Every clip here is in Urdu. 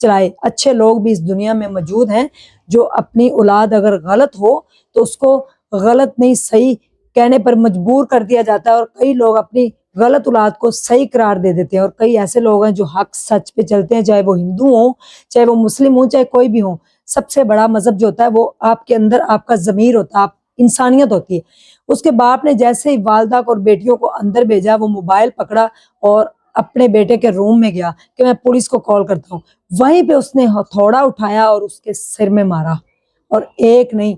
چلائے. اچھے لوگ بھی اس دنیا میں موجود ہیں جو اپنی اولاد اگر غلط ہو تو اس کو غلط نہیں صحیح کہنے پر مجبور کر دیا جاتا ہے، اور کئی لوگ اپنی غلط اولاد کو صحیح قرار دے دیتے ہیں، اور کئی ایسے لوگ ہیں جو حق سچ پہ چلتے ہیں، چاہے وہ ہندو ہوں، چاہے وہ مسلم ہوں، چاہے کوئی بھی ہوں. سب سے بڑا مذہب جو ہوتا ہے وہ آپ کے اندر آپ کا ضمیر ہوتا ہے، آپ انسانیت ہوتی ہے. اس کے باپ نے جیسے ہی والدہ کو اور بیٹیوں کو اندر بھیجا، وہ موبائل پکڑا اور اپنے بیٹے کے روم میں گیا کہ میں پولیس کو کال کرتا ہوں. وہیں پہ اس نے ہتھوڑا اٹھایا اور اس کے سر میں مارا، اور ایک نہیں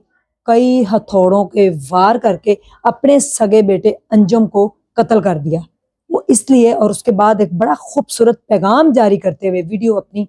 کئی ہتھوڑوں کے وار کر کے اپنے سگے بیٹے انجم کو قتل کر دیا. وہ اس لیے، اور اس کے بعد ایک بڑا خوبصورت پیغام جاری کرتے ہوئے، ویڈیو اپنی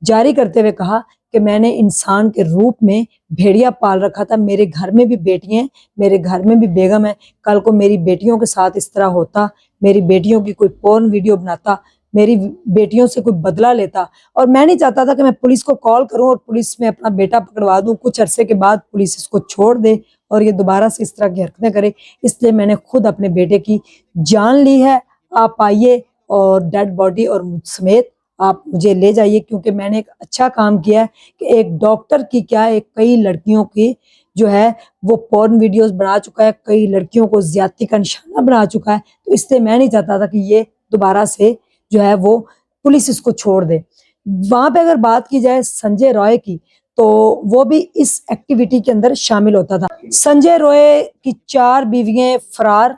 جاری کرتے ہوئے کہا کہ میں نے انسان کے روپ میں بھیڑیا پال رکھا تھا، میرے گھر میں بھی بیٹی ہیں، میرے گھر میں بھی بیگم ہے، کل کو میری بیٹیوں کے ساتھ اس طرح ہوتا، میری بیٹیوں کی کوئی پورن ویڈیو بناتا، میری بیٹیوں سے کوئی بدلہ لیتا، اور میں نہیں چاہتا تھا کہ میں پولیس کو کال کروں اور پولیس میں اپنا بیٹا پکڑوا دوں، کچھ عرصے کے بعد پولیس اس کو چھوڑ دے اور یہ دوبارہ سے اس طرح کی حرکتیں کرے. اس لیے میں نے خود اپنے بیٹے کی جان لی ہے. آپ آئیے اور ڈیڈ باڈی اور مجھ سمیت آپ مجھے لے جائیے، کیونکہ میں نے ایک اچھا کام کیا ہے کہ ایک ڈاکٹر کی کیا ایک کئی لڑکیوں کی جو ہے وہ پورن ویڈیوز بنا چکا ہے، کئی لڑکیوں کو زیادتی کا نشانہ بنا چکا ہے. تو اس لیے میں نہیں چاہتا تھا کہ یہ دوبارہ سے جو ہے وہ پولیس اس کو چھوڑ دے. وہاں پہ اگر بات کی جائے سنجے رائے کی، تو وہ بھی اس ایکٹیویٹی کے اندر شامل ہوتا تھا. سنجے رائے کی 4 بیویاں فرار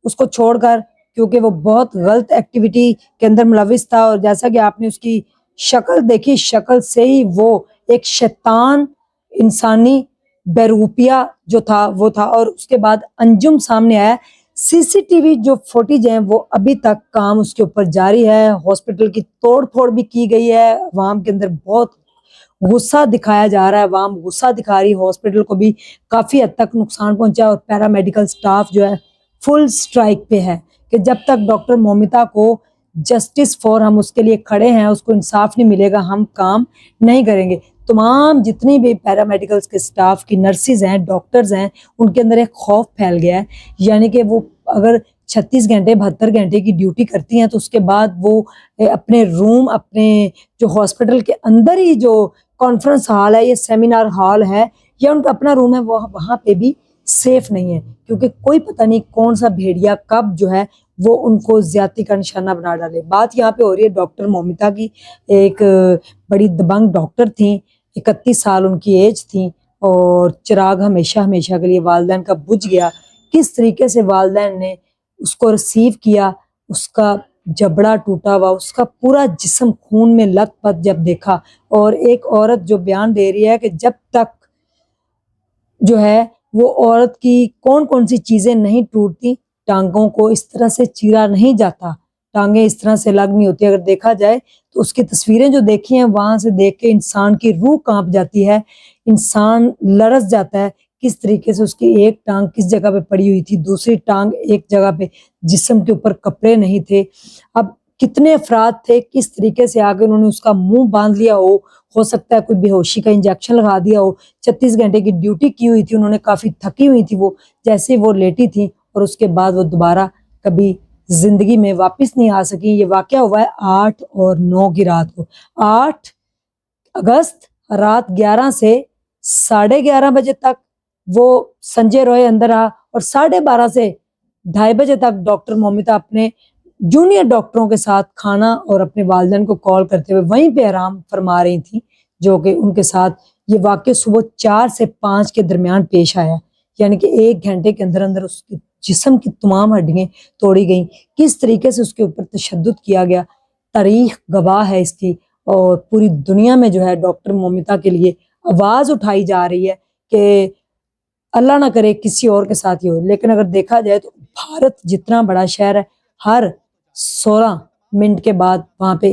اس کو چھوڑ کر، کیونکہ وہ بہت غلط ایکٹیویٹی کے اندر ملوث تھا، اور جیسا کہ آپ نے اس کی شکل دیکھی، شکل سے ہی وہ ایک شیطان انسانی بیروپیہ جو تھا وہ تھا. اور اس کے بعد انجم سامنے آیا. سی سی ٹی وی جو فوٹیج ہیں وہ ابھی تک کام اس کے اوپر جاری ہے. ہاسپٹل کی توڑ پھوڑ بھی کی گئی ہے، عوام کے اندر بہت غصہ دکھایا جا رہا ہے، عوام غصہ دکھا رہی ہے. ہاسپٹل کو بھی کافی حد تک نقصان پہنچا، اور پیرامیڈیکل سٹاف جو ہے فل سٹرائک پہ ہے کہ جب تک ڈاکٹر مومتا کو جسٹس فور، ہم اس کے لیے کھڑے ہیں، اس کو انصاف نہیں ملے گا، ہم کام نہیں کریں گے. تمام جتنی بھی پیرامیڈیکلز کے سٹاف کی نرسز ہیں، ڈاکٹرز ہیں، ان کے اندر ایک خوف پھیل گیا ہے. یعنی کہ وہ اگر 36 گھنٹے 72 گھنٹے کی ڈیوٹی کرتی ہیں تو اس کے بعد وہ اپنے روم، اپنے جو ہاسپٹل کے اندر ہی جو کانفرنس ہال ہے، یہ سیمینار ہال ہے، یا ان کا اپنا روم ہے، وہاں پہ بھی سیف نہیں ہے، کیونکہ کوئی پتہ نہیں کون سا بھیڑیا کب جو ہے وہ ان کو زیادتی کا نشانہ بنا ڈالے. بات یہاں پہ ہو رہی ہے ڈاکٹر مومتا کی. ایک بڑی دبنگ ڈاکٹر تھیں، 31 سال ان کی ایج تھی، اور چراغ ہمیشہ ہمیشہ کے لیے والدین کا بجھ گیا. کس طریقے سے والدین نے اس کو ریسیو کیا، اس کا جبڑا ٹوٹا ہوا، اس کا پورا جسم خون میں لت پت جب دیکھا. اور ایک عورت جو بیان دے رہی ہے کہ جب تک جو ہے وہ عورت کی کون کون سی چیزیں نہیں ٹوٹتی، ٹانگوں کو اس طرح سے چیرا نہیں جاتا، ٹانگیں اس طرح سے الگ نہیں ہوتی. اگر دیکھا جائے تو اس کی تصویریں جو دیکھی ہیں وہاں سے دیکھ کے انسان کی روح کانپ جاتی ہے، انسان لرز جاتا ہے. کس طریقے سے اس کی ایک ٹانگ کس جگہ پہ پڑی ہوئی تھی، دوسری ٹانگ ایک جگہ پہ، جسم کے اوپر کپڑے نہیں تھے. اب کتنے افراد تھے، کس طریقے سے آگے انہوں نے اس کا منہ باندھ لیا ہو سکتا ہے کوئی بے ہوشی کا انجیکشن لگا دیا ہو. 36 گھنٹے کی ڈیوٹی کی ہوئی تھی انہوں نے، کافی تھکی ہوئی تھی وہ، جیسے وہ لیٹی تھی، اور اس کے بعد وہ دوبارہ کبھی زندگی میں واپس نہیں آ سکی. یہ واقعہ ہوا ہے 8 اور 9 کی رات کو. 8 اگست رات 11 سے 11:30 بجے تک وہ سنجے رائے اندر آ، اور 12:30 سے 2:30 بجے تک ڈاکٹر مومتا اپنے جونیئر ڈاکٹروں کے ساتھ کھانا اور اپنے والدین کو کال کرتے ہوئے وہیں پہ آرام فرما رہی تھیں، جو کہ ان کے ساتھ یہ واقعہ صبح 4 سے 5 کے درمیان پیش آیا. یعنی کہ 1 گھنٹے کے اندر اندر اس کی جسم کی تمام ہڈیاں توڑی گئیں. کس طریقے سے اس کے اوپر تشدد کیا گیا، تاریخ گواہ ہے اس کی. اور پوری دنیا میں جو ہے ڈاکٹر مومتا کے لیے آواز اٹھائی جا رہی ہے کہ اللہ نہ کرے کسی اور کے ساتھ یہ ہو. لیکن اگر دیکھا جائے تو بھارت جتنا بڑا شہر ہے، ہر 16 منٹ کے بعد وہاں پہ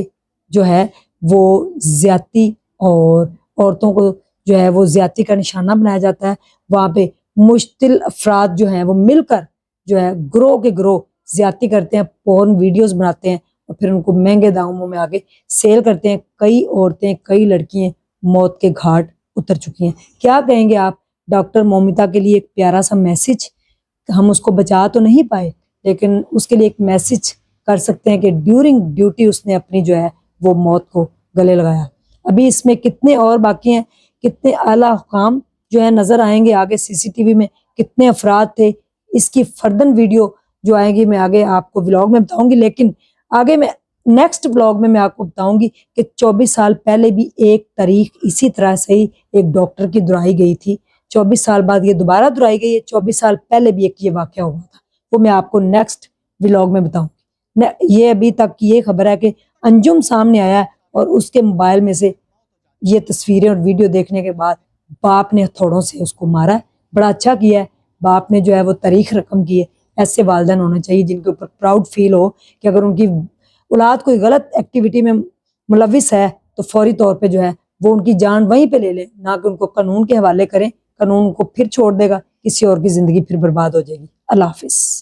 جو ہے وہ زیادتی اور عورتوں کو جو ہے وہ زیادتی کا نشانہ بنایا جاتا ہے. وہاں پہ مشتل افراد جو ہیں وہ مل کر جو ہے گروہ کے گروہ زیادتی کرتے ہیں، پورن ویڈیوز بناتے ہیں، اور پھر ان کو مہنگے داموں میں آگے سیل کرتے ہیں. کئی عورتیں، کئی لڑکیاں موت کے گھاٹ اتر چکی ہیں. کیا کہیں گے آپ ڈاکٹر مومتا کے لیے؟ ایک پیارا سا میسج، ہم اس کو بچا تو نہیں پائے لیکن اس کے لیے ایک میسج کر سکتے ہیں کہ ڈیورنگ ڈیوٹی اس نے اپنی جو ہے وہ موت کو گلے لگایا. ابھی اس میں کتنے اور باقی ہیں، کتنے اعلیٰ حکام جو ہے نظر آئیں گے آگے CCTV میں، کتنے افراد تھے، اس کی فردن ویڈیو جو آئے گی میں آگے آپ کو ولاگ میں بتاؤں گی، لیکن آگے میں نیکسٹ ولاگ میں آپ کو بتاؤں گی کہ 24 سال پہلے بھی ایک تاریخ اسی طرح سے ہی ایک ڈاکٹر کی دہرائی گئی تھی، 24 سال بعد یہ دوبارہ دہرائی گئی ہے، 24 سال پہلے بھی ایک یہ واقعہ ہوا تھا، وہ میں آپ کو نیکسٹ ولاگ میں بتاؤں گی۔ یہ ابھی تک یہ خبر ہے کہ انجم سامنے آیا ہے اور اس کے موبائل میں سے یہ تصویریں اور ویڈیو دیکھنے کے بعد باپ نے ہتھوڑوں سے اس کو مارا ہے۔ بڑا اچھا کیا ہے باپ نے، جو ہے وہ تاریخ رقم کی ہے۔ ایسے والدین ہونا چاہیے جن کے اوپر پراؤڈ فیل ہو کہ اگر ان کی اولاد کوئی غلط ایکٹیویٹی میں ملوث ہے تو فوری طور پہ جو ہے وہ ان کی جان وہیں پہ لے لیں، نہ کہ ان کو قانون کے حوالے کریں، قانون کو پھر چھوڑ دے گا، کسی اور کی زندگی پھر برباد ہو جائے گی۔ اللہ حافظ۔